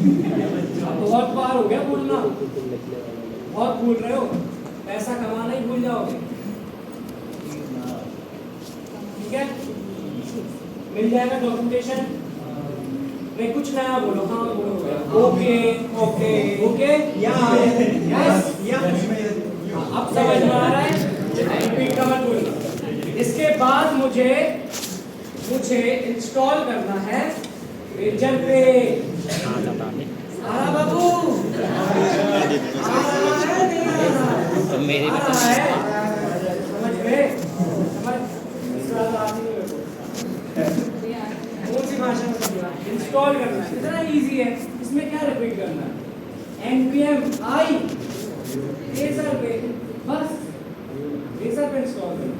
अब बहुत बार हो गया बोलना, बहुत भूल रहे हो, पैसा कमाना ही भूल जाओगे। ठीक है, मिल जाएगा डॉक्यूमेंटेशन। नहीं कुछ नया बोलो, हाँ बोलो। ओके ओके ओके, यस अब समझ में आ रहा है। रिपीट का मत बोलना। इसके बाद मुझे इंस्टॉल करना है रेजर पे। आरा बाबू तो मेरे भी समझ गए? कौन सी भाषा में समझा? इंस्टॉल करना है, इतना इजी है। इसमें क्या रिपीट करना है? npm i रेजर पे, बस रेजर पे इंस्टॉल करना।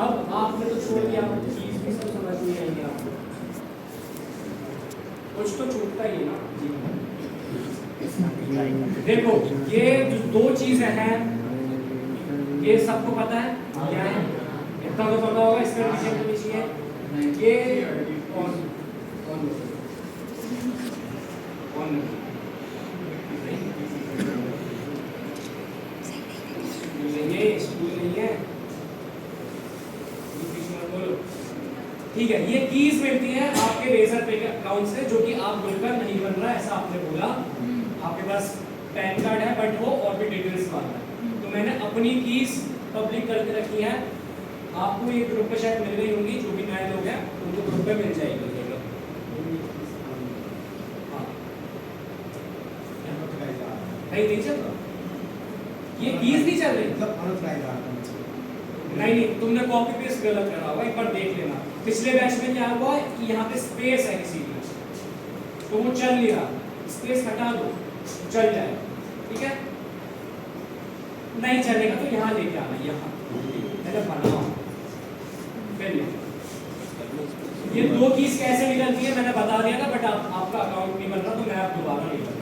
अब आपने तो छोड़ दिया, चीज भी सब समझ नहीं आएगी आपको, कुछ तो छूटता ही है ना। देखो ये जो दो चीजें हैं, ये सबको पता है क्या है? इतना तो पता होगा, इसका रिवीजन करनी चाहिए। ये कौन ये स्कूल नहीं है, ठीक है। ये कीज मिलती है आपके रेजर पे के अकाउंट से, जो कि आप बोलकर नहीं बन रहा, ऐसा आपने बोला। आपके पास पैन कार्ड है बट वो और भी डिटेल्स मांगता है, तो मैंने अपनी कीज पब्लिक करके रखी है। आपको ये ग्रुप पे शायद मिल गई होंगी, जो भी नए लोग हैं उनको ग्रुप पे मिल जाएगी। नहीं चल रहा, ये कीज नहीं चल रही। नहीं तुमने कॉपी पेस्ट गलत करा होगा, एक बार देख लेना। पिछले बैच में क्या हुआ कि यहाँ पे स्पेस है किसी में, तो वो चल नहीं रहा, स्पेस हटा दो चल जाए। ठीक है, नहीं चलेगा तो यहाँ लेके आना, यहाँ बनाओ। ये दो कीज कैसे निकलती है मैंने बता दिया था, बट आपका अकाउंट नहीं बन रहा, तो मैं आप दोबारा नहीं बना।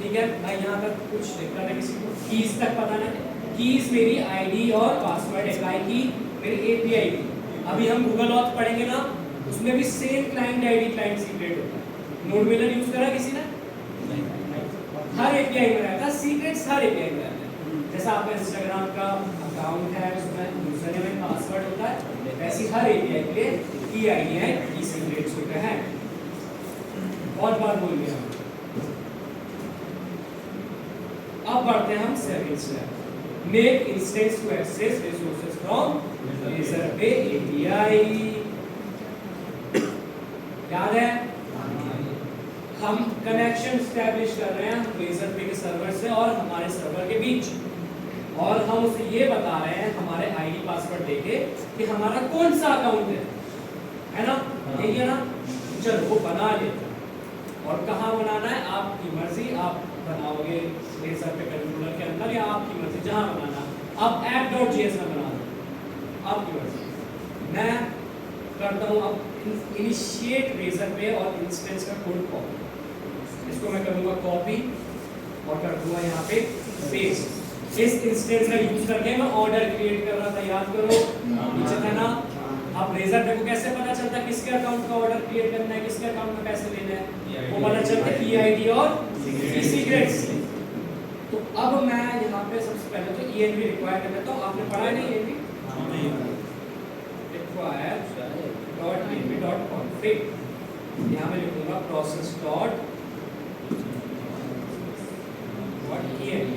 ठीक है भाई, यहाँ तक कुछ दिक्कत है किसी को? कीज तक पता नहीं। कीज मेरी आईडी और पासवर्ड अप्लाई की, मेरी एपीआई की। अभी हम गूगल ऑथ पढ़ेंगे ना, उसमें भी same client ID client secret होता है। नोडमिलर यूज करा किसी ने? हर एपीआई में रहता है, सीक्रेट्स हर एपीआई में रहता है। जैसा आपका इंस्टाग्राम का अकाउंट है, उसमें यूजर नेम पासवर्ड होता है, वैसी हर एपीआई के लिए की आईडी है, की सीक्रेट्स होते हैं। बहुत बार बोल दिया। अब बढ़ते हैं हम second step, make instance to access resources from Razorpay API. याद है हम कनेक्शन स्टैब्लिश कर रहे हैं रेजर पे के सर्वर से और हमारे सर्वर के बीच, और हम उसे ये बता रहे हैं हमारे आईडी पासवर्ड देके कि हमारा कौन सा अकाउंट है ना? यही है ना? चलो वो बना लेते हैं। और कहाँ बनाना है आपकी मर्जी, आप बनाओगे रेजर पे कंट्रोलर के अंदर या आपकी मर्जी जहां बनाना। अब app.js में बना दो, आपकी मर्जी। मैं करता हूं अब इनिशिएट रेजर पे और इंस्टेंस का कोड कॉपी, इसको मैं करूंगा कॉपी और कर दूंगा यहाँ पे पेस्ट। इस इंस्टेंस का यूज करके मैं ऑर्डर क्रिएट कर रहा था, याद करो नीचे था ना। अब रेजर पे को कैसे पता चलता किसके अकाउंट का ऑर्डर क्रिएट करना है, किसके अकाउंट में पैसे लेने हैं, वो पता चलता की आईडी और सीक्रेट्स। तो अब मैं यहाँ पे सबसे पहले तो env रिक्वायर कर लेता हूँ। आपने पढ़ा नहीं env? Require dot env dot config. यहाँ मैं लिखूंगा प्रोसेस डॉट env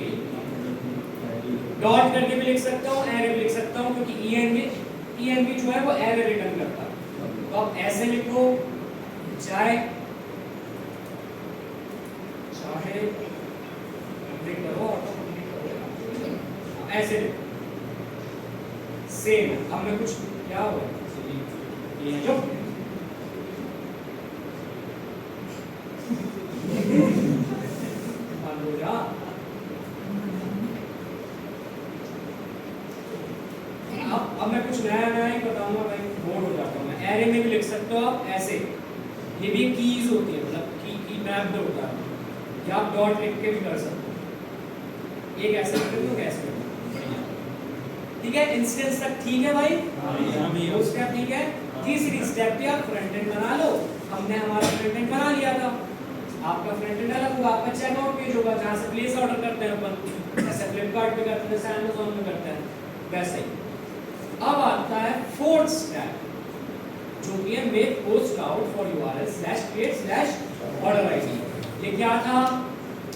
डॉट करके भी लिख सकता हूँ, एरे भी लिख सकता हूँ, क्योंकि env जो है वो एरे रिटर्न करता है। तो आप ऐसे लिखो, चाहे करो ऐसे सेम। अब मैं कुछ क्या हुआ जो अब मैं कुछ नया ही बताऊंगा भाई, बोर हो जाता हूँ मैं। एरे में भी लिख सकते हो आप ऐसे, ये भी कीज होती है, मतलब की मैप्ड होता है, या आप डॉट लिख के भी कर सकते हो। एक ऐसे कर दो, ऐसे कर दो, ठीक है। इंस्टेंस तक ठीक है भाई? दो स्टेप ठीक है। तीसरी स्टेप पे आप फ्रंट एंड बना लो। हमने हमारा फ्रंट एंड बना लिया था, आपका फ्रंट एंड अलग होगा, आपका चेकआउट पेज होगा जहाँ से प्लेस ऑर्डर करते हैं अपन, जैसे फ्लिपकार्ट पे करते हैं, जैसे अमेज़न में करते हैं, वैसे ही। अब आता है फोर्थ स्टेप जो कि है make post out for URL/create/order ID। ये क्या था?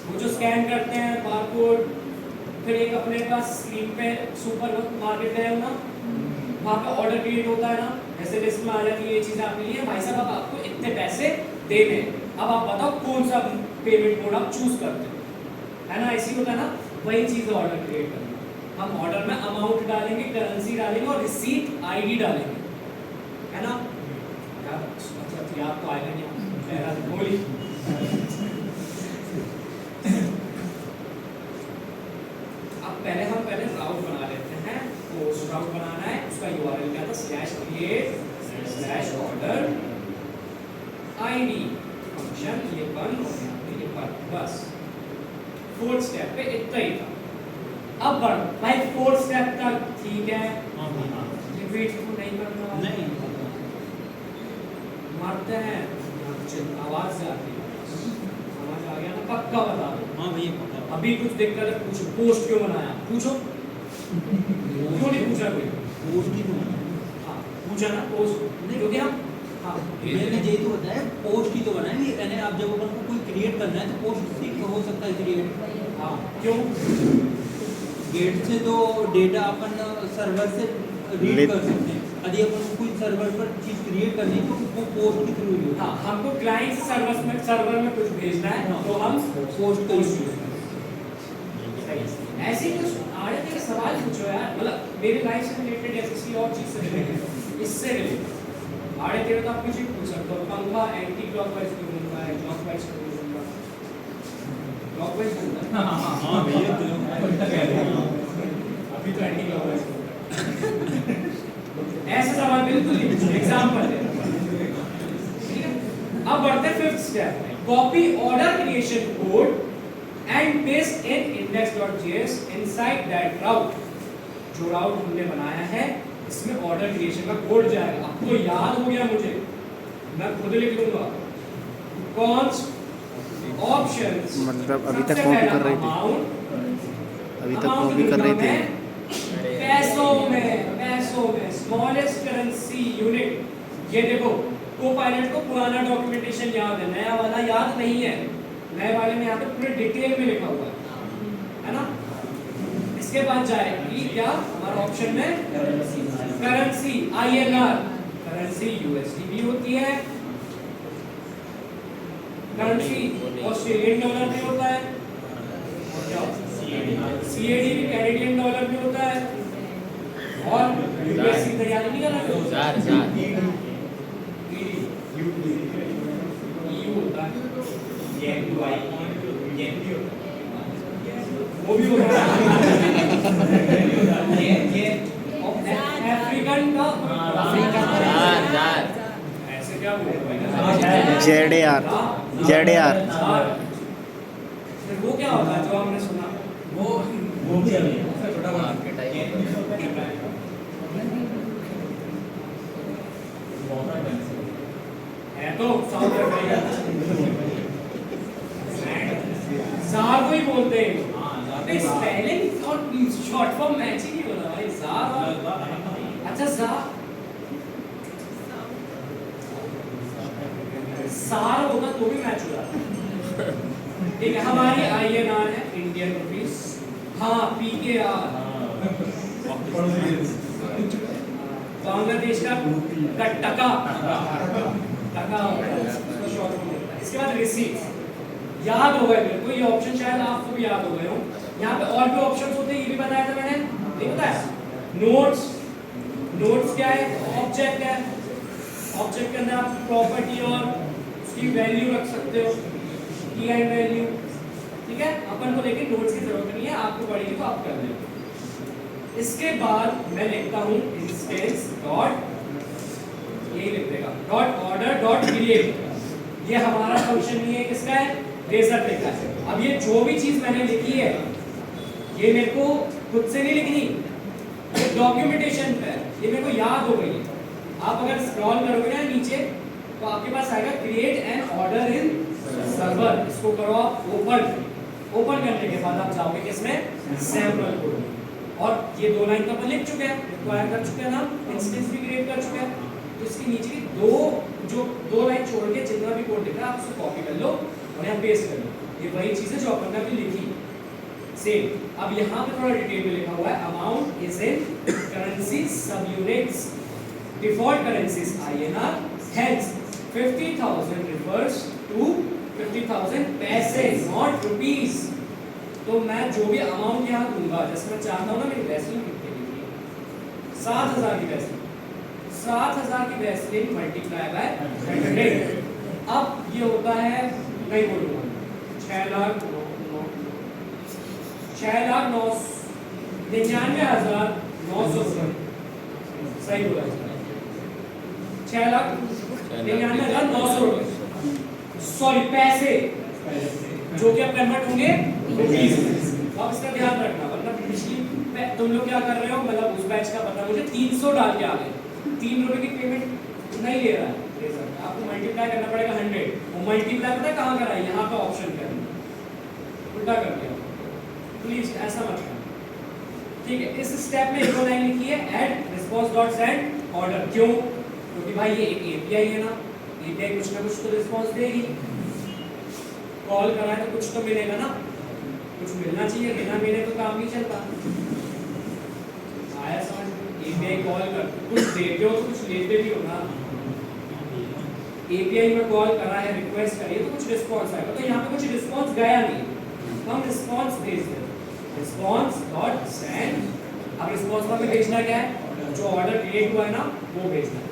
वो जो स्कैन करते हैं बारकोड, फिर एक अपने पास स्क्रीन पे सुपर मार्केट गए हो ना, वहाँ पे ऑर्डर क्रिएट होता है ना, जैसे लिस्ट में आ जाती है ये चीज़ आपके लिए, भाई साहब अब आपको इतने पैसे देने, अब आप बताओ कौन सा पेमेंट मोड आप चूज करते हो, है ना? ऐसी होता है ना, वही चीज़ है ऑर्डर क्रिएट करना। हम ऑर्डर में अमाउंट डालेंगे, करेंसी डालेंगे और रिसीट ID डालेंगे, है ना? अच्छा याद तो आएगा नहीं, बोली अब पहले राउट बना लेते हैं। पोस्ट राउट बनाना है, उसका URL क्या था? /create/order ID फंक्शन, ये बंद और यहाँ पे ये बंद, बस फोर्थ स्टेप पे इतना ही था। अब बढ़ भाई फोर्थ स्टेप तक ठीक है, रिपीट तो नहीं करना, नहीं मारते हैं, आवाज से आती है, समझ आ गया ना? पक्का बता दो। हाँ भैया अभी कुछ दिक्कत है पूछो, पोस्ट क्यों बनाया पूछो, क्यों नहीं पूछा कोई? पोस्ट ही तो हाँ पूछा ना, पोस्ट नहीं क्योंकि हम हाँ मैंने ये तो बताया पोस्ट ही तो बनाएंगे, यानी आप जब अपन को कोई क्रिएट करना है तो पोस्ट से हो सकता है क्रिएट। हाँ क्यों? गेट से तो डेटा अपन सर्वर से रीड कर सकते हैं, यदि अपन को कोई सर्वर पर चीज क्रिएट करनी है तो वो पोस्ट के थ्रू ही होता है। हाँ हमको क्लाइंट सर्वर में कुछ भेजना है तो हम पोस्ट का यूज करते हैं। ऐसे ही कुछ आड़े तेरे सवाल पूछो यार, मतलब मेरी लाइफ से रिलेटेड या किसी और चीज से रिलेटेड, इससे रिलेटेड आड़े तेरे तो आप कुछ भी पूछ सकते हो। पंखा एंटी क्लॉकवाइज क्यों घूमता है, क्लॉकवाइज क्यों घूमता है? क्लॉकवाइज घूमता है। हां भैया अभी तो एंटी क्लॉकवाइज ऐसा सवाल बिल्कुल नहीं, एग्जांपल दे। ठीक है, अब बढ़ते हैं फिफ्थ स्टेप में, copy order creation code and paste in index.js inside that route। जो राउट हमने बनाया है इसमें ऑर्डर क्रिएशन का कोड जाएगा। अब तो याद हो गया मुझे, मैं खुद लिख लूंगा। कॉन्स्ट ऑप्शंस, मतलब अभी तक कॉपी कर रहे थे, अभी तक कॉपी कर रहे थे पैसों में स्मॉलेस्ट करेंसी यूनिट। ये देखो कोपायलट को पुराना डॉक्यूमेंटेशन याद है, नया वाला याद नहीं है। नए वाले में यहाँ पे पूरे डिटेल में लिखा हुआ है ना? इसके बाद जाएगी क्या हमारा ऑप्शन में करेंसी INR, करेंसी USD भी होती है, करेंसी ऑस्ट्रेलियन डॉलर भी होता है, CAD भी कैनेडियन डॉलर भी होता है, और USD तैयारी नहीं कर रहे EU होता है, वो भी होता है अफ्रीकन का ऐसे क्या बोलते ZAR वो क्या होता है जो हमने सुना? वो भी अभी छोटा बड़ा है तो साउथ अफ्रीका जार को ही बोलते हैं। नहीं स्पेलिंग और शॉर्ट फॉर्म मैच ही नहीं हो रहा भाई, जार और अच्छा सार होगा तो भी मैच हो रहा। ठीक है, हमारी INR है इंडियन रुपीस, हाँ PKR बांग्लादेश का टका इसके बाद रिसीट्स याद हो गए मेरे को, ये ऑप्शन शायद आपको भी याद हो गए हो। यहाँ पे और भी ऑप्शंस होते हैं, ये भी बताया था मैंने, नहीं बताया? नोट्स क्या है? ऑब्जेक्ट है, ऑब्जेक्ट के अंदर आप प्रॉपर्टी और उसकी वैल्यू रख सकते हो, की एंड वैल्यू। ठीक है, अपन को लेकिन नोट्स की जरूरत नहीं है, आपको पढ़ेगी तो आप कर लेंगे। इसके बाद मैं लिखता हूँ इंस्टेंस डॉट, यही लिख देगा डॉट ऑर्डर डॉट क्रिएट। ये हमारा फंक्शन नहीं है, किसका है? रेजर पे का है। अब ये जो भी चीज मैंने लिखी है ये मेरे को खुद से नहीं लिखनी, ये डॉक्यूमेंटेशन पे है, ये मेरे को याद हो गई है। आप अगर स्क्रॉल करोगे ना नीचे तो आपके पास आएगा create an order in server. Server, इसको करो आप ओपन। ओपन करने के बाद आप जाओगे किसमें, सैंपल कोड में, और ये 2 लाइन तो अपन लिख चुके हैं, रिक्वायर कर चुके हैं ना, इंस्टेंस भी क्रिएट कर चुके हैं। तो इसके नीचे की दो लाइन छोड़ के जितना भी कोड दिख रहा है आप उसको कॉपी कर लो और यहाँ पेस्ट कर लो। ये वही चीज है जो अपन ने अभी लिखी सेम। अब यहाँ पे थोड़ा डिटेल में लिखा हुआ है, अमाउंट इज इन करेंसी सब units, default currencies INR, hence 50,000 refers to 50,000 पैसे, नॉट रुपीस। तो मैं जो भी अमाउंट यहाँ दूंगा, जैसे मैं चाहता हूँ ना मेरी वैसलीन कितने की थी, 7,000 की वैसलीन, 7,000 की वैसलीन मल्टीप्लाई बाय 100। अब ये होता है, नहीं बोलूँगा, 6,99,900 सही बोला, 6,99,900 सॉरी पैसे, जो कि अब कन्वर्ट होंगे रुपीस में। अब इसका ध्यान रखना, वरना पिछली तुम लोग क्या कर रहे हो, मतलब उस बैच का पता मुझे 300 डाल के आ गए, 3 रुपए की पेमेंट नहीं ले रहा है, आपको मल्टीप्लाई करना पड़ेगा 100। और मल्टीप्लाई पता है कहाँ करा है, यहाँ पे ऑप्शन पे उल्टा कर दिया। प्लीज ऐसा मत करना, ठीक है। इस स्टेप में एक और लाइन लिखी है, add response dot send order. क्यों? क्योंकि भाई ये एक API है ना, API कुछ ना कुछ तो रिस्पांस देगी, कॉल करा है तो कुछ तो मिलेगा ना, कुछ मिलना चाहिए, बिना मिले तो काम नहीं चलता। आया समझ? API कॉल कर, कुछ देते हो तो कुछ लेते भी हो ना। API में कॉल करा है, रिक्वेस्ट करिए तो कुछ रिस्पांस आएगा, तो यहाँ पे कुछ रिस्पांस गया नहीं, तो हम रिस्पांस भेज देते, रिस्पांस डॉट सेंड। अब रिस्पांस में भेजना क्या है, जो ऑर्डर क्रिएट हुआ है ना वो भेजना है।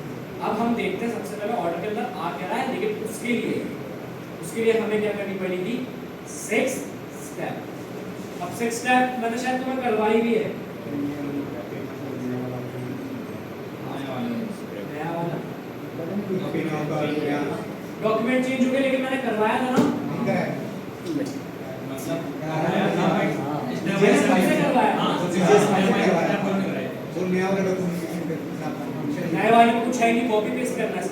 अब हम देखते हैं सबसे पहले ऑर्डर के अंदर आ क्या रहा है, लेकिन उसके लिए हमें क्या करनी पड़ेगी, 6 स्टेप। अब 6 स्टेप मैंने शायद तुम्हें करवाई भी है, नया वाला डॉक्यूमेंट चेंज हो गया, लेकिन मैंने करवाया था ना, नए वाले में कुछ है नहीं, कॉपी पेस्ट करना है।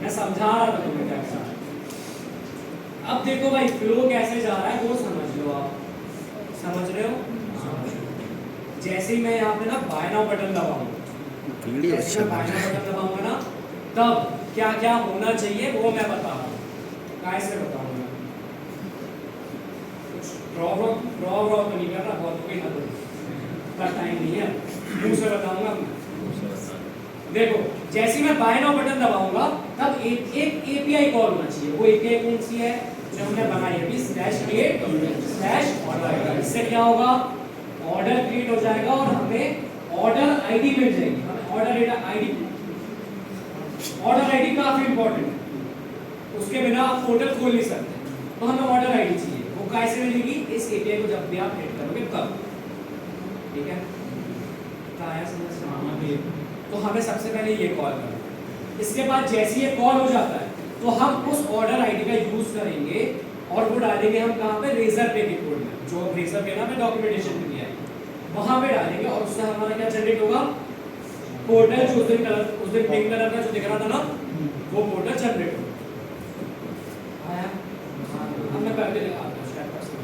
मैं समझा रहा था तुम्हें क्या करना है। अब देखो भाई फ्लो कैसे जा रहा है वो समझ लो, आप समझ रहे हो? जैसे ही मैं यहाँ पे ना बाय नाउ बटन दबाऊंगा, जैसे मैं बाय नाउ बटन दबाऊंगा ना, तब क्या क्या होना चाहिए वो मैं बता रहा हूँ। कैसे बताऊंगा, कुछ ड्रॉ तो नहीं कर रहा, बहुत कोई हद का टाइम नहीं है, मुंह से बताऊंगा। देखो जैसे मैं बाय नाउ बटन दबाऊंगा तब एक API कॉल होना चाहिए। वो API कौन सी है जो हमने बनाई है अभी, /create/order। इससे क्या होगा, ऑर्डर क्रिएट हो जाएगा और हमें ऑर्डर ID मिल जाएगी। हमें ऑर्डर ID काफी इंपॉर्टेंट है, उसके बिना आप पोर्टल खोल नहीं सकते, तो हमें ऑर्डर ID चाहिए। वो कैसे मिलेगी, इस API को जब भी आप हिट करोगे तब, ठीक है? तो हमें सबसे पहले ये कॉल करना, इसके बाद जैसे ये कॉल हो जाता है तो हम उस ऑर्डर ID का यूज करेंगे और वो डालेंगे हम कहाँ पे, रेजर पे की कोड में, जो रेजर पे ना मैं डॉक्यूमेंटेशन में दिया है वहां पे डालेंगे, और उससे हमारा क्या जनरेट होगा, पोर्टल जो उस दिन पिंक कलर का जो दिख रहा था ना, वो पोर्टल जनरेट होगा। अब मैं करके दिखाता हूँ स्टेप बाय स्टेप।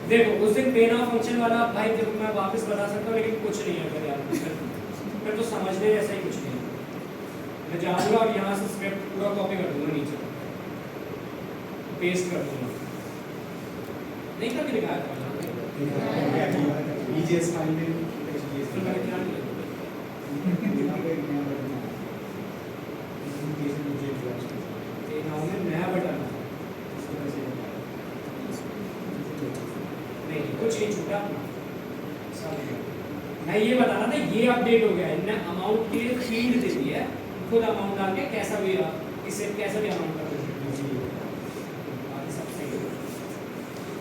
देखो उस दिन पे नाउ फंक्शन वाला भाई देखो मैं वापस बता सकता हूँ, लेकिन कुछ नहीं है फिर यार, फिर तो समझने जैसा ही कुछ नहीं है। मैं जाऊंगा और यहाँ से स्क्रिप्ट पूरा कॉपी कर दूंगा, नीचे पेस्ट कर दूंगा, नहीं करके दिखाया था EJS फाइल में तो मैंने क्या किया, नया बटन नहीं, कुछ नहीं छूटा अपना। मैं ये बता रहा था, ये अपडेट हो गया है, इनने अमाउंट के लिए फील्ड दे दी है, खुद अमाउंट डाल के कैसा भी अमाउंट कर सकते हैं, सब सही है।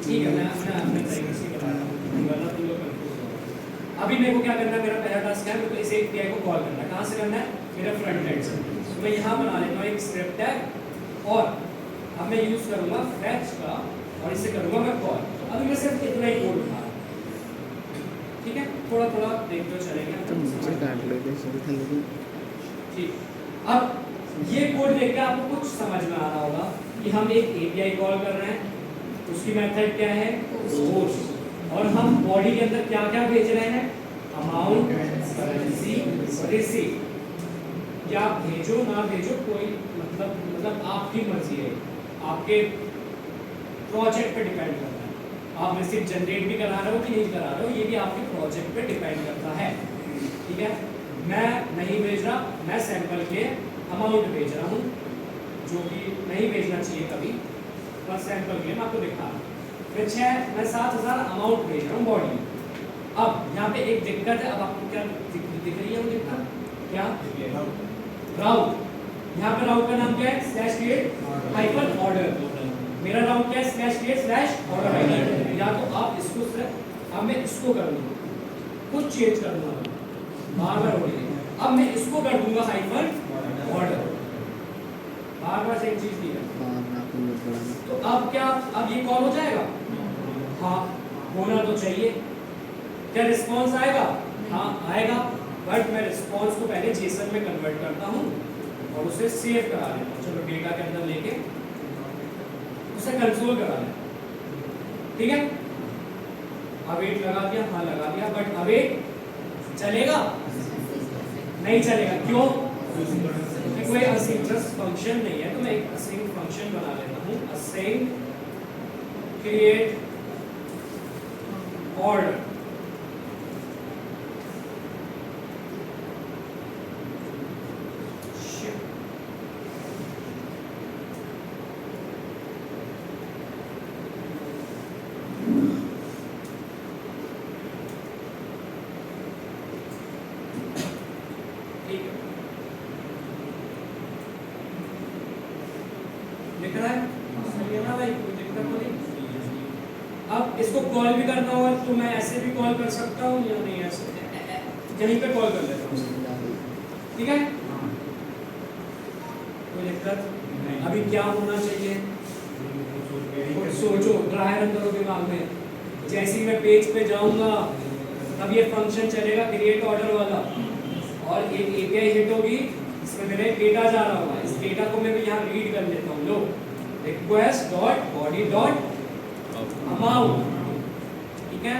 ठीक है, मैं अपने तरीके से बता रहा हूँ, वरना तुम लोग कंफ्यूज हो। अभी मेरे को क्या करना है, मेरा पहला टास्क है, मेरे को इस API को कॉल करना है। कहाँ से करना है, मेरा फ्रंट एंड से। तो मैं यहाँ बना लेता हूँ एक स्क्रिप्ट टैग, और अब मैं यूज करूँगा फैच का, और इसे करूँगा मैं कॉल। अभी मैं सिर्फ इतना ही कोड उठा, ठीक है, थोड़ा थोड़ा देखते हुए चलेंगे। ठीक, अब ये कोड देख के आपको कुछ समझ में आ रहा होगा कि हम एक एपीआई कॉल कर रहे हैं, उसकी मेथड क्या है, पोस्ट, और हम बॉडी के अंदर क्या क्या भेज रहे हैं, अमाउंट, करेंसी, रिसीट। क्या भेजो ना भेजो कोई मतलब आपकी मर्जी है, आपके प्रोजेक्ट पे डिपेंड करता है। आप रिसीट जनरेट भी करा रहे हो कि नहीं करा रहे हो, ये भी आपके प्रोजेक्ट पे डिपेंड करता है। ठीक है, मैं नहीं भेज रहा, मैं सैंपल के अमाउंट भेज रहा हूँ, जो कि नहीं भेजना चाहिए कभी, पर सैंपल के मैं आपको दिखा रहा हूँ। फिर मैं 7,000 अमाउंट भेज रहा हूँ बॉडी। अब यहाँ पे एक दिक्कत है, अब आपको क्या दिख रही है वो दिक्कत, क्या राउट। यहाँ पे राउट का नाम क्या है, स्लैश क्रिएट हाइफन ऑर्डर। मेरा राउट क्या है, slash create slash order hyphen. या तो आप इसको अब मैं इसको कर दूंगा, कुछ चेंज कर दूंगा, बार हो रही है। अब मैं इसको कर दूंगा हाइफन ऑर्डर, बार से एक चीज की है। तो अब क्या, अब ये कॉल हो जाएगा, हाँ होना तो चाहिए। क्या रिस्पॉन्स आएगा, हाँ आएगा, बट मैं रिस्पॉन्स को पहले जेसन में कन्वर्ट करता हूँ और उसे सेव करा लेता हूँ। चलो डेटा के अंदर लेके उसे कंसोल करा लें। ठीक है, अवेट लगा दिया, हाँ लगा दिया, बट अवेट चलेगा नहीं चलेगा, क्यों, क्योंकि कोई असिंक्रोनस फंक्शन नहीं है। तो मैं एक असिंक फंक्शन बना लेता हूँ, असिंक क्रिएट ऑर्डर। लिख रहा है, सही है ना भाई, कोई दिक्कत तो नहीं। अब इसको कॉल भी करना होगा तो मैं ऐसे भी कॉल कर सकता हूँ या नहीं, ऐसे यहीं पे कॉल कर लेता हूँ। ठीक है, कोई दिक्कत अभी क्या होना चाहिए, सोचो, ट्राई रन करो दिमाग में। जैसे ही मैं पेज पे जाऊंगा तब ये फंक्शन चलेगा क्रिएट ऑर्डर वाला, और एक एपीआई हिट होगी, इसमें मेरे डेटा जा रहा होगा। इस डेटा को मैं यहाँ रीड कर लेता हूँ, लो request dot body dot amount. ठीक है,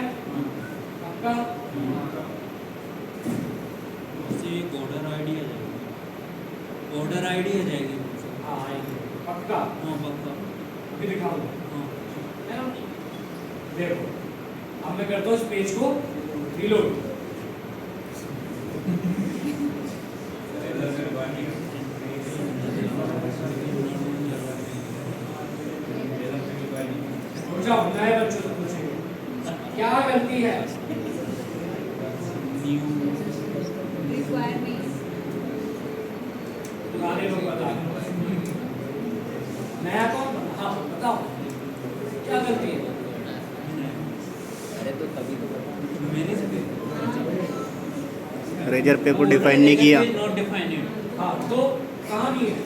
आपका एक ऑर्डर आईडी आ जाएगी, ऑर्डर आईडी आ जाएगी। हाँ आएगी, पक्का, हाँ पक्का, अभी दिखाऊंगा। हाँ है ना, देखो अब मैं करता हूँ इस पेज को रीलोड। जाओ नए बच्चों से पूछेंगे क्या गलती है, पुराने लोग बता नया कौन, हाँ बताओ क्या गलती है। अरे तो तभी तो मेरे से रेजर पे को डिफाइन नहीं किया। Not defined. हाँ तो कहाँ नहीं है,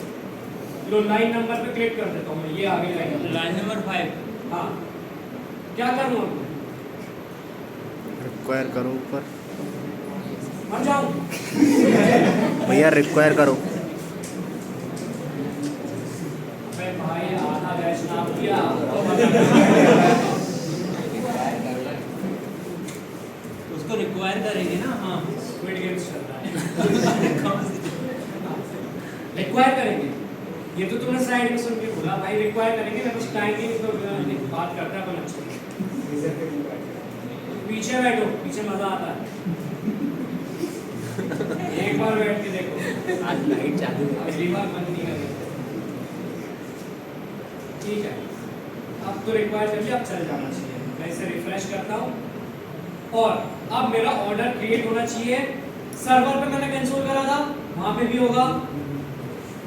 लो लाइन नंबर पे क्लिक कर देता हूँ मैं, ये आगे लाइन नंबर 5। हाँ क्या करूँ अब, रिक्वायर करो ऊपर, मर जाऊँ, भैया रिक्वायर करो। अबे भाई आधा बैच नाम किया उसको रिक्वायर करेंगे ना, हाँ स्क्विड गेम्स चल रहा है रिक्वायर करेंगे, ये तो तुमने साइड में सुन के बोला भाई रिक्वायर करेंगे, मैं कुछ टाइम ही तो बात करता है अपन अच्छे। पीछे बैठो, पीछे मजा आता है, एक बार बैठ के देखो, आज लाइट चालू है। अगली बार मन नहीं करेगा। ठीक है, अब तो रिक्वायर कर लिया, अब चल जाना चाहिए। मैं इसे रिफ्रेश करता हूँ और अब मेरा ऑर्डर क्रिएट होना चाहिए। सर्वर पे मैंने कंसोल करा था, वहां पे भी होगा।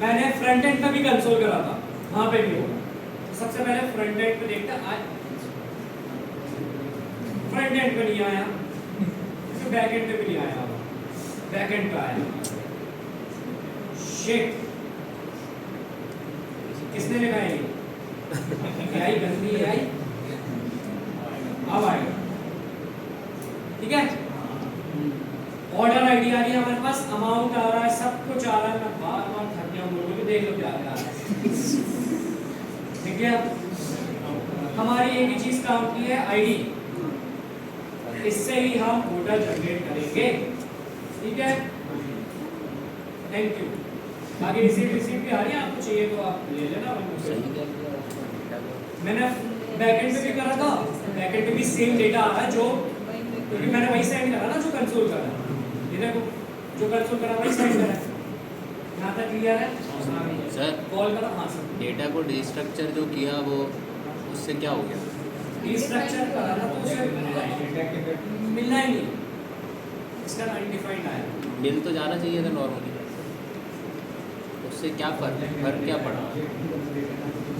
मैंने फ्रंट एंड पे भी कंसोल करा था, वहां पे भी होगा। तो सबसे पहले फ्रंट एंड पे देखते हैं, फ्रंट एंड पे नहीं आया, तो बैक एंड पे भी नहीं आया, बैक एंड पे आया। शिट, किसने लिखा है ये आई गंदी है, आई अब आएगा। ठीक है, ऑर्डर आईडी आ रही है हमारे पास, अमाउंट आ रहा है, सब कुछ आ रहा है। मैं बार बार थक गया हूँ, मुझे देख लो क्या आ रहा है। ठीक है, हमारी एक ही चीज काम की है, आईडी। इससे ही हम ऑर्डर जनरेट करेंगे। ठीक है, थैंक यू। बाकी रिसीट भी आ रही है, आपको चाहिए तो आप ले लेना। मैंने बैकएंड पे भी करा था, बैकएंड पे भी सेम डेटा आ रहा है, जो क्योंकि मैंने वही सेंड करा ना जो कंसोल करा है। ये देखो, जो कंसोल करा वही सेंड करा है। यहाँ तक क्लियर है सर? कॉल करा। हाँ सर, डेटा को डिस्ट्रक्चर जो किया वो उससे क्या हो गया? डिस्ट्रक्चर करा ना तो उसे मिलना ही नहीं, इसका अनडिफाइंड आया। मिल तो जाना चाहिए था नॉर्मली, उससे क्या फर्क क्या पड़ा?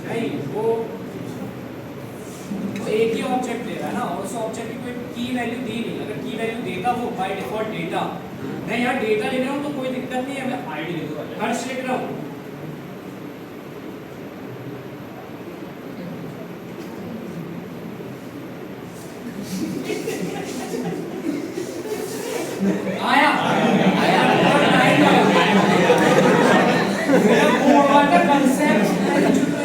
नहीं, वो एक ही ऑब्जेक्ट ले रहा है ना, और उस ऑब्जेक्ट की कोई की वैल्यू दी नहीं। अगर की वैल्यू देता वो बाय डिफॉल्ट डेटा, मैं यहाँ डेटा लिख रहा हूँ तो कोई दिक्कत नहीं है, मैं आईडी लिख रहा हूँ, हर्ष लिख रहा हूँ। आया आया मेरा बोर्ड वाला कंसेप्ट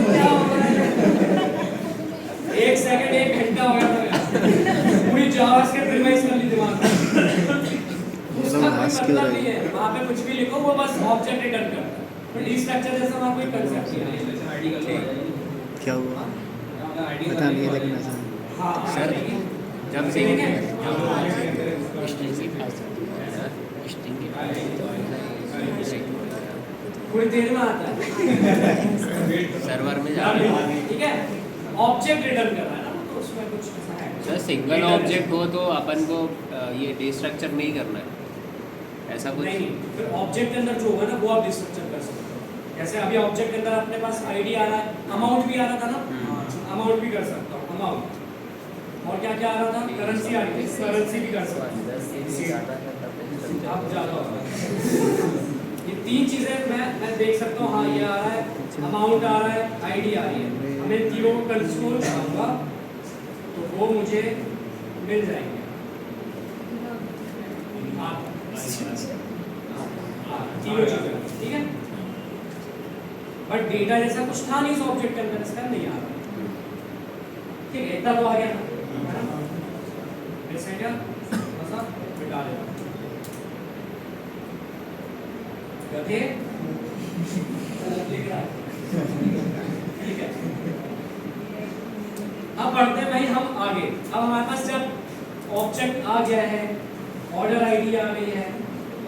क्या हो रहा है? 1 सेकंड 1 घंटा हो गया था, पूरी जावास्क्रिप्ट रिवाइज कर ली दिमाग में। उसका कोई मतलब नहीं है, वहाँ पे कुछ भी लिखो, वो बस ऑब्जेक्ट रिटर्न करता है। तो डिस्ट्रक्चर जैसा वहाँ कोई कंसेप्ट नहीं है। क्या हुआ पता नहीं है, लेकिन ऐसा हाँ सर, जब से ठीक है। थोड़ी देर में आता है सर्वर में जा रहा है। ठीक है, ऑब्जेक्ट रिटर्न कर रहा है ना, तो उसमें कुछ ऐसा है। सर सिंगल ऑब्जेक्ट हो तो अपन को ये डिस्ट्रक्चर नहीं करना है, ऐसा कुछ? नहीं, फिर ऑब्जेक्ट के अंदर जो होगा ना वो आप डिस्ट्रक्चर कर सकते हो। जैसे अभी ऑब्जेक्ट के अंदर अपने पास आईडी आ रहा है, अमाउंट भी आ रहा था ना, अमाउंट भी कर सकता हूँ, अमाउंट। और क्या क्या आ रहा था? करेंसी आ रही थी, करेंसी भी कर सकता हूँ। आप ज़्यादा ये 3 चीज़ें मैं देख सकता हूँ। हाँ, ये आ रहा है, अमाउंट आ रहा है, आईडी आ रही है। हमें तीनों को कंसोल कराऊंगा तो वो मुझे मिल जाएंगे। तीनों चीजें, ठीक है। बट डेटा जैसा कुछ था नहीं इस ऑब्जेक्ट के अंदर, इसका नहीं आ रहा। ठीक है, इतना तो आ गया ना, क्या ऐसा बिठा देगा ठीक है। अब बढ़ते हैं भाई हम आगे। अब हमारे पास जब ऑब्जेक्ट आ गया है, ऑर्डर आईडी आ गई है,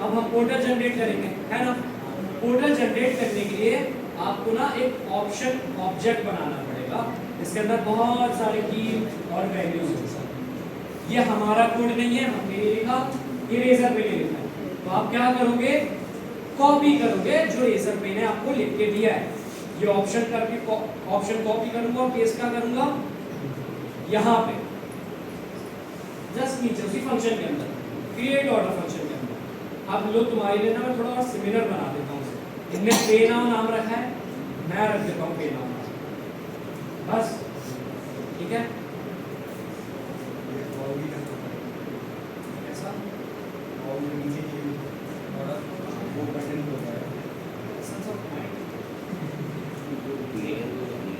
अब हम पोर्टल जनरेट करेंगे, है ना। पोर्टल जनरेट करने के लिए आपको ना एक ऑप्शन ऑब्जेक्ट बनाना पड़ेगा, इसके अंदर बहुत सारे की और वैल्यूज हैं। ये हमारा कोड नहीं है, हमने ये लिखा, इरेजर पे ले लिखा है। तो आप क्या करोगे, कॉपी करोगे जो इरेजर पे ने आपको लिख के दिया है। ये ऑप्शन करके ऑप्शन कॉपी करूंगा, पेस्ट क्या करूंगा यहाँ पे, जस्ट नीचे उसी फंक्शन के अंदर, क्रिएट ऑर्डर फंक्शन के अंदर। अब लो तुम्हारे लिए ना मैं थोड़ा और सिमिलर बना देता हूँ। इनने पे नाम रखा है, मैं रख देता हूँ पे नाम, बस ठीक है।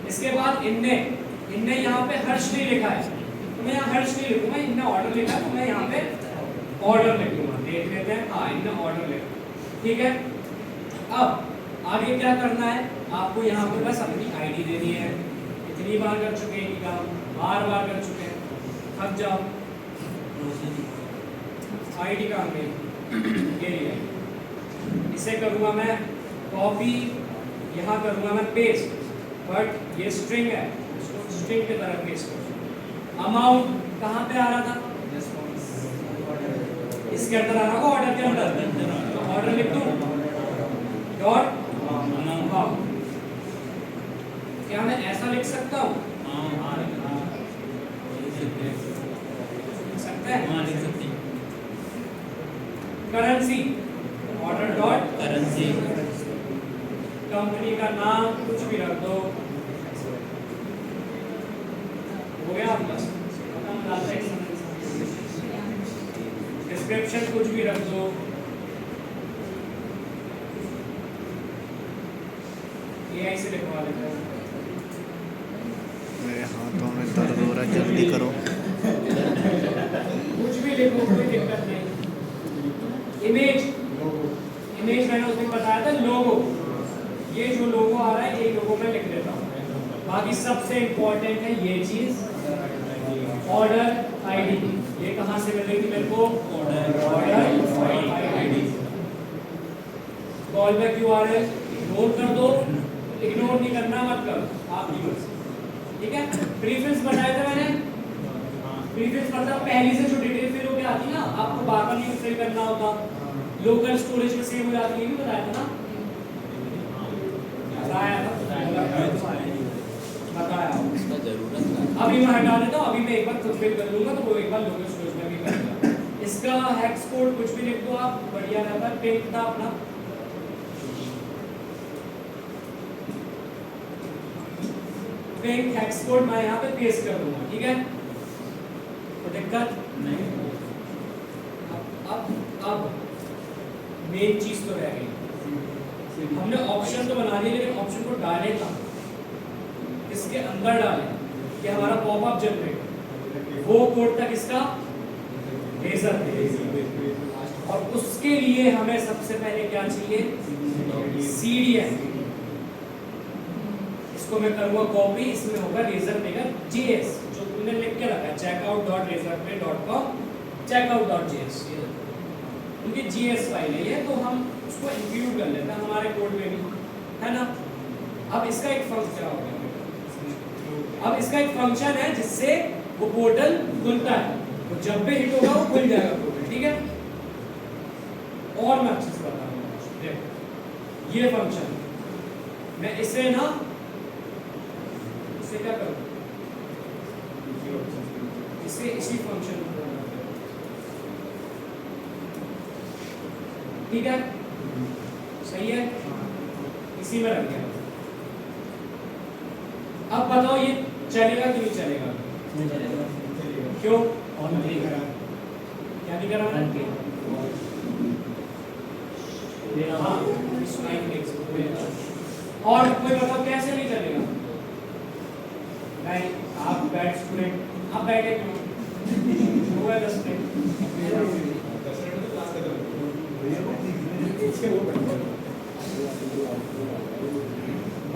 इसके बाद इनने यहाँ पे हर्ष नहीं लिखा है, तो मैं यहाँ हर्ष नहीं लिखूंगा। इनने ऑर्डर लिखा है तो मैं यहाँ पे ऑर्डर लिखूंगा। देख लेते हैं, हाँ इनने ऑर्डर लिखा, ठीक है। अब आगे क्या करना है, आपको यहाँ पे बस अपनी आईडी देनी है। इतनी बार कर चुके हैं काम, बार बार कर चुके हैं, थक जाओ। आईडी का ये इसे करूँगा मैं कॉपी, यहाँ करूँगा मैं पेस्ट, बट ये स्ट्रिंग है, इसको स्ट्रिंग की तरह पेस्ट करूँ। अमाउंट कहाँ पे आ रहा था, इसके अंदर आ रहा होगा, ऑर्डर के अंदर, तो ऑर्डर लिख दूँ डॉट अमाउंट। क्या मैं ऐसा लिख सकता हूँ? Currency, order dot currency, company का नाम कुछ भी रख दो, हो गया आपका। डिस्क्रिप्शन कुछ भी रख दो, AI से लिखवा लेते हैं। मेरे हाथों में दर्द हो रहा है, जल्दी करो। कुछ भी लिखो, कोई दिक्कत नहीं। इमेज मैंने उस दिन बताया था, लोगो। ये जो लोगो आ रहा है, ये लोगो मैं लिख देता हूँ। बाकी सबसे इम्पोर्टेंट है ये चीज, ऑर्डर आईडी। ये कहाँ से मिलेगी मेरे को? Order ID. Call back URL ignore कर दो, इग्नोर नहीं करना मत करो, आपकी मर्जी। ठीक है, प्रीफिक्स बताया था मैंने। प्रीफिक्स मतलब पहली से जो डिटेल फिल होकर आती ना, आपको बार बार नहीं फिल करना होता, लोकल स्टोरेज में सेव हो जाती है, ये भी बताया था ना। बताया इसका जरूरत है। अभी मैं हटा देता हूँ, अभी मैं एक बार खुद फिल कर लूंगा, तो वो एक बार लोकल स्टोरेज में भी करेगा। इसका हेक्स कोड कुछ भी लिख दो आप, बढ़िया रहता है। पिंक था अपना, पिंक हेक्स कोड मैं यहाँ पे पेस्ट कर दूंगा। ठीक है, तो दिक्कत नहीं। अब मेन चीज तो रह गई, हमने ऑप्शन तो बना लिया, लेकिन ऑप्शन को डाले था इसके अंदर डालें कि हमारा पॉपअप जनरेट, वो कोड तक इसका लेजर पे। और उसके लिए हमें सबसे पहले क्या चाहिए? CDN। इसको मैं करूंगा कॉपी, इसमें होगा razormaker.js, जो तुमने लिख के रखा है checkout.razorpay.com, checkout.js। उनकी JS फाइल है ये, तो हम उसको इंक्लूड कर लेते हैं हमारे कोड में भी, है ना। अब इसका एक फंक्शन होगा, अब इसका एक फंक्शन है जिससे वो पोर्टल खुलता है, तो जब भी हिट होगा वो खुल जाएगा पोर्टल। ठीक है, और मैं अच्छे से बताऊंगा। देखो ये फंक्शन, मैं इसे ना, इसे क्या करूं, इसे इसी फंक्शन में, ठीक है, सही है, इसी में रख दिया। अब बताओ ये चलेगा कि नहीं चलेगा? नहीं चलेगा। क्यों? ऑन नहीं करा। क्या नहीं करा मैंने? हाँ, और कोई बताओ कैसे नहीं चलेगा? नहीं, आप बैठ स्टूडेंट, आप बैठे क्यों? हुआ 10 मिनट।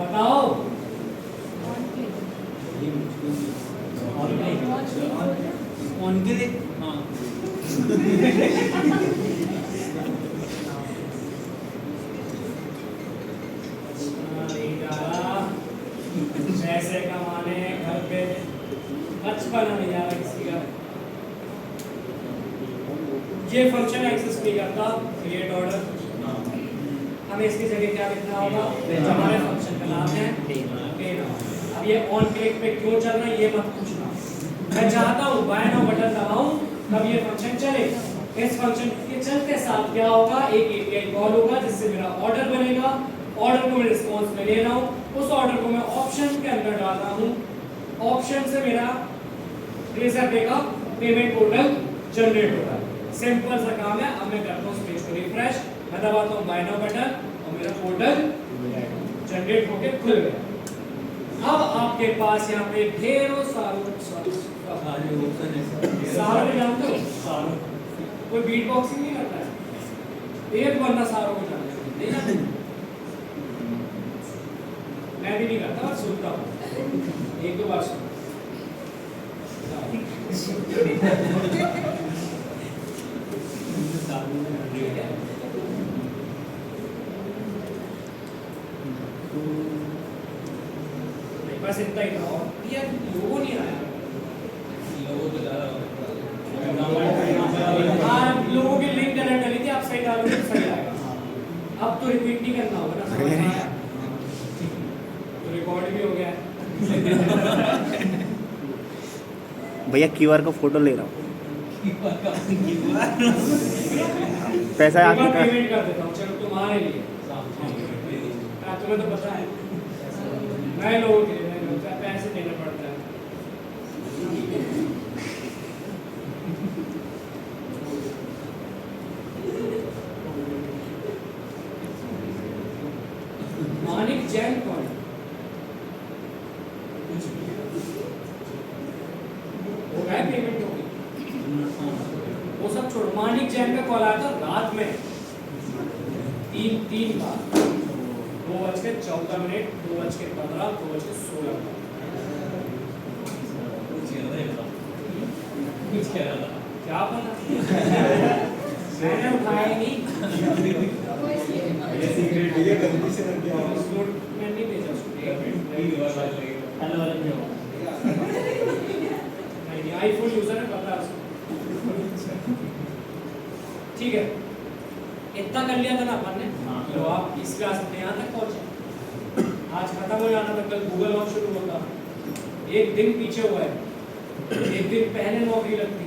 बताओ। ऑन के लिए हाँ पैसे कमाने घर पे, बचपन नहीं जा रहा किसी का। ये फंक्शन एक्सेस नहीं करता क्रिएट ऑर्डर, हमें इसकी जगह क्या लिखना होगा? हमारे फंक्शन का नाम है पे नाउ। अब ये ऑन क्लिक पे क्यों चल रहा है ये मत पूछना, मैं चाहता हूँ बाय नाउ बटन दबाऊं तब ये फंक्शन चले। इस फंक्शन के चलते साथ क्या होगा? एक एपीआई कॉल होगा जिससे मेरा ऑर्डर बनेगा, ऑर्डर को मैं रिस्पॉन्स में ले रहा हूँ, उस ऑर्डर को मैं ऑप्शन के अंदर डाल रहा हूँ, ऑप्शन से मेरा रेजरपे का पेमेंट पोर्टल जनरेट होता है। सिंपल सा काम है। अब मैं करता हूँ इस पेज को रिफ्रेश, मैं दबाता हूँ बाय नाउ बटन और मेरा पोर्टल जनरेट होके खुल गया। अब आपके पास यहाँ पे ढेरों सारों सारों जानते हो? कोई बीट बॉक्सिंग नहीं करता है, एक बंदा सारों को जानते हैं, मैं भी नहीं करता और सुनता हूँ, एक दो बार सुन। बस इतना ही था। और यार लोगो नहीं आया, हाँ लोगों की लिंक कनेक्ट करी थी, आप सही डालोगे तो सही आएगा। अब तो रिपीट नहीं करना होगा ना, समझ में आया? तो रिकॉर्ड भी हो गया। भैया क्यूआर का फोटो ले रहा हूँ, पैसा एक बार आपके पेमेंट कर देता हूँ, चलो तुम्हारे लिए। तुम्हें तो पता है नए लोगों के लिए पैसे देना पड़ता है। मानिक जैन कौन? मानिक जैन का कॉल आया था रात में 3 बार, 2:14, 2:15, 2:16। क्या पता मैंने उठाया ही नहीं, मैं नहीं भेजा उसको। नहीं, आईफोन यूजर है, पता है उसको। ठीक है, इतना कर लिया था ना अपन ने। तो आप इस क्लास में यहाँ तक पहुंचे, आज खत्म हो जाना था, कल गूगल ऑन शुरू होता, एक दिन पीछे हुआ है, एक दिन पहले नौकरी लगती।